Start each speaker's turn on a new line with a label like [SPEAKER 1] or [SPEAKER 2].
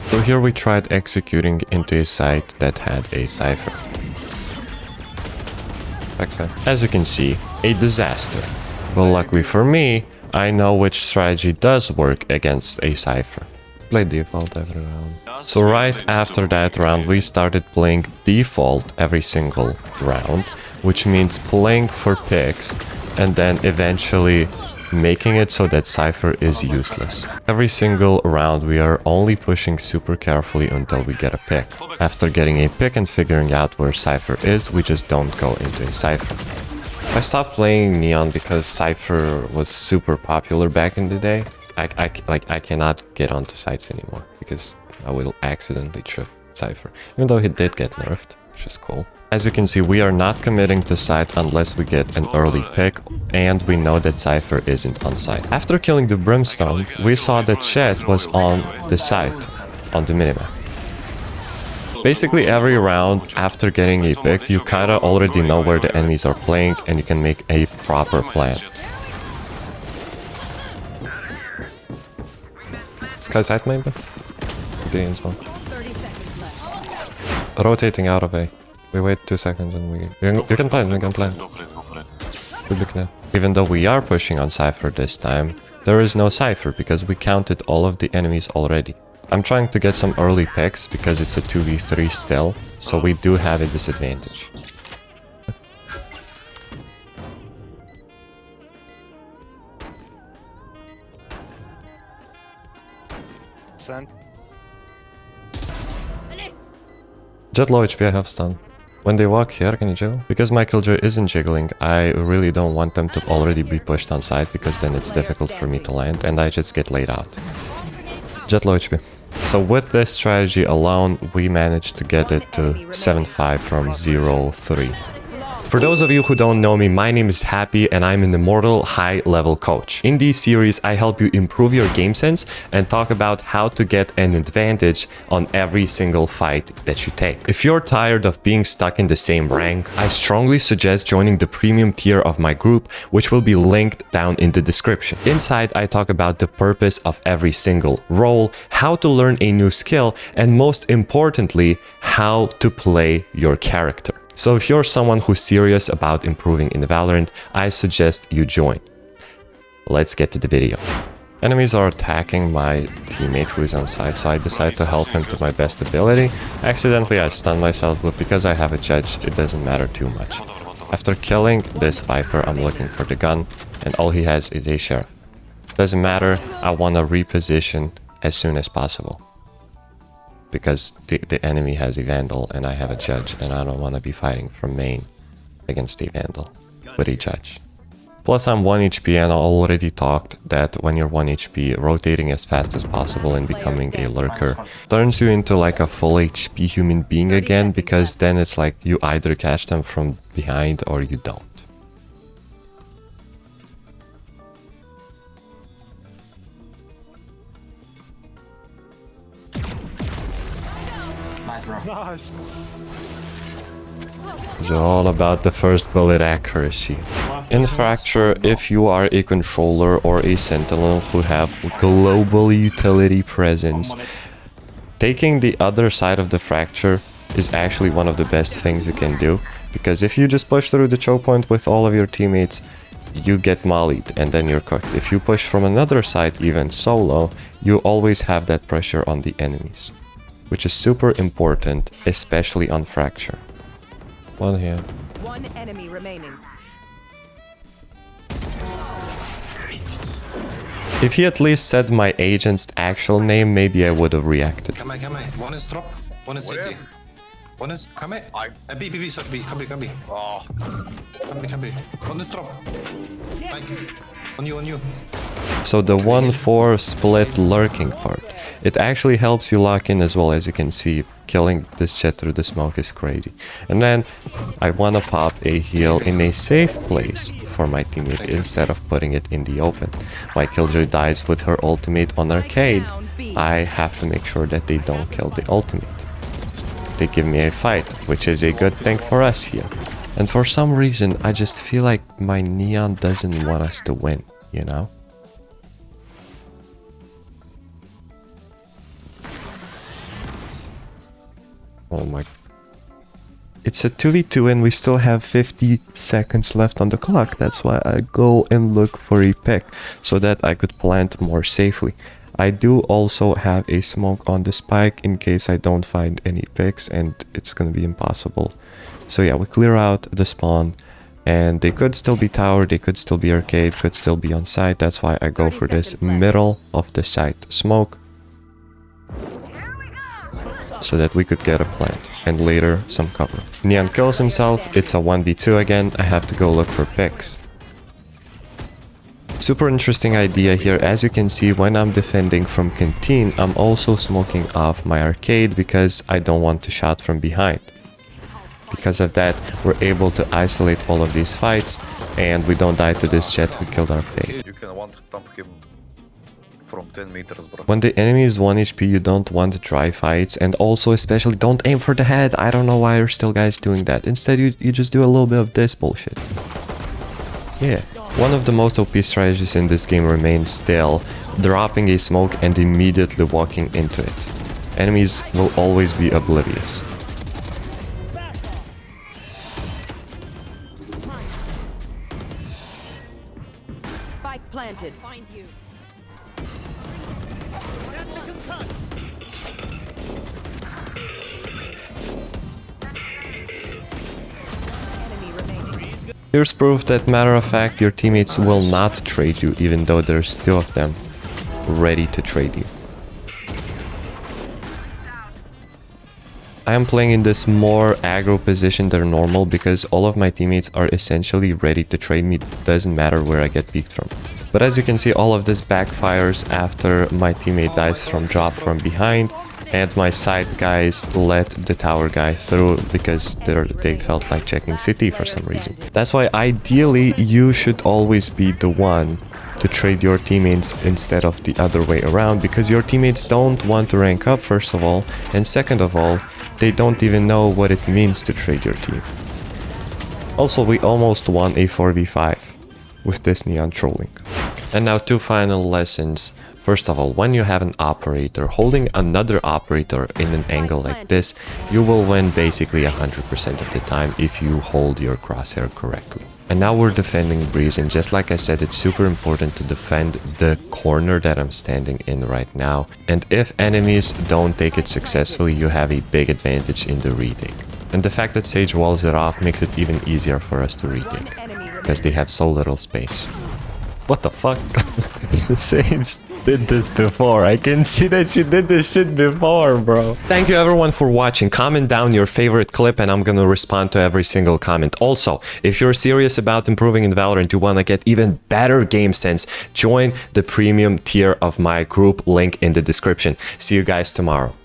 [SPEAKER 1] So here we tried executing into a site that had a Cypher. As you can see, a disaster. But luckily for me, I know which strategy does work against a Cypher. Play default every round. So right after that round, we started playing default every single round, which means playing for picks and then eventually making it so that Cypher is useless. Every single round we are only pushing super carefully until we get a pick. After getting a pick and figuring out where Cypher is, we just don't go into a Cypher. I stopped playing Neon because Cypher was super popular back in the day. I cannot get onto sites anymore because I will accidentally trip Cypher, even though he did get nerfed, which is cool. As you can see, we are not committing to site unless we get an early pick and we know that Cypher isn't on site. After killing the Brimstone, we saw that Chet was on the site, on the minimap. Basically every round after getting a pick, you kinda already know where the enemies are playing and you can make a proper plan. Sky side maybe? Be in spawn. Rotating out of A. We wait 2 seconds and you can plan, we can plan. Good look now. Even though we are pushing on Cypher this time, there is no Cypher because we counted all of the enemies already. I'm trying to get some early picks because it's a 2v3 still, so we do have a disadvantage. Jet low HP, I have stun. When they walk here, can you jiggle? Because my killjoy isn't jiggling, I really don't want them to already be pushed on site because then it's difficult for me to land and I just get laid out. Jet low HP. So with this strategy alone, we managed to get it to 7-5 from 0-3. For those of you who don't know me, my name is Happy and I'm an immortal high-level coach. In this series, I help you improve your game sense and talk about how to get an advantage on every single fight that you take. If you're tired of being stuck in the same rank, I strongly suggest joining the premium tier of my group, which will be linked down in the description. Inside, I talk about the purpose of every single role, how to learn a new skill, and most importantly, how to play your character. So if you're someone who's serious about improving in Valorant, I suggest you join. Let's get to the video. Enemies are attacking my teammate who is on site, so I decide to help him to my best ability. Accidentally I stun myself, but because I have a judge, it doesn't matter too much. After killing this Viper, I'm looking for the gun, and all he has is a sheriff. Doesn't matter, I want to reposition as soon as possible. Because the enemy has a Vandal and I have a Judge and I don't want to be fighting from main against a Vandal with a Judge. Plus I'm 1 HP and I already talked that when you're 1 HP, rotating as fast as possible and becoming a lurker turns you into like a full HP human being again, because then it's like you either catch them from behind or you don't.
[SPEAKER 2] Nice.
[SPEAKER 1] It's all about the first bullet accuracy. In Fracture, if you are a controller or a sentinel who have global utility presence, taking the other side of the Fracture is actually one of the best things you can do, because if you just push through the choke point with all of your teammates, you get mollied and then you're cooked. If you push from another side, even solo, you always have that pressure on the enemies, which is super important, especially on Fracture. One here.
[SPEAKER 3] One enemy remaining.
[SPEAKER 1] If he at least said my agent's actual name, maybe I would have reacted.
[SPEAKER 4] Come here. One is drop, one is city. One is come here. B, sorry, B, come here. Oh. Come here. One is drop. Thank you. On you.
[SPEAKER 1] So the 1-4 split lurking part, it actually helps you lock in as well. As you can see, killing this Jet through the smoke is crazy. And then I want to pop a heal in a safe place for my teammate instead of putting it in the open. My killjoy dies with her ultimate on arcade. I have to make sure that they don't kill the ultimate. They give me a fight, which is a good thing for us here. And for some reason, I just feel like my Neon doesn't want us to win, you know? Oh my. It's a 2v2 and we still have 50 seconds left on the clock. That's why I go and look for a pick so that I could plant more safely. I do also have a smoke on the spike in case I don't find any picks and it's gonna be impossible. So yeah, we clear out the spawn and they could still be tower, they could still be arcade, could still be on site. That's why I go for this middle of the site smoke so that we could get a plant and later some cover. Neon kills himself, it's a 1v2 again, I have to go look for picks. Super interesting idea here. As you can see, when I'm defending from canteen, I'm also smoking off my arcade because I don't want to shot from behind. Because of that, we're able to isolate all of these fights and we don't die to this jet who killed our fate.
[SPEAKER 2] You can one thump him from 10 meters, bro.
[SPEAKER 1] When the enemy is 1 HP, you don't want dry fights, and also especially don't aim for the head. I don't know why you're still guys doing that. Instead, you just do a little bit of this bullshit. Yeah. One of the most OP strategies in this game remains still dropping a smoke and immediately walking into it. Enemies will always be oblivious.
[SPEAKER 3] Spike planted. Find you. Enemy remaining.
[SPEAKER 1] Here's proof that, matter of fact, your teammates will not trade you even though there's two of them ready to trade you. I am playing in this more aggro position than normal because all of my teammates are essentially ready to trade me, doesn't matter where I get peeked from. But as you can see, all of this backfires after my teammate dies from drop from behind and my side guys let the tower guy through because they felt like checking CT for some reason. That's why ideally you should always be the one to trade your teammates instead of the other way around, because your teammates don't want to rank up, first of all, and second of all, they don't even know what it means to trade your team. Also, we almost won a 4v5 with this neon trolling. And now two final lessons. First of all, when you have an operator holding another operator in an angle like this, you will win basically 100% of the time if you hold your crosshair correctly. And now we're defending Breeze, and just like I said, it's super important to defend the corner that I'm standing in right now. And if enemies don't take it successfully, you have a big advantage in the retake. And the fact that Sage walls it off makes it even easier for us to retake, because they have so little space. What the fuck? Sage did this before. I can see that she did this shit before, bro. Thank you everyone for watching. Comment down your favorite clip and I'm gonna respond to every single comment. Also, if you're serious about improving in Valorant, you wanna get even better game sense, join the premium tier of my group, link in the description. See you guys tomorrow.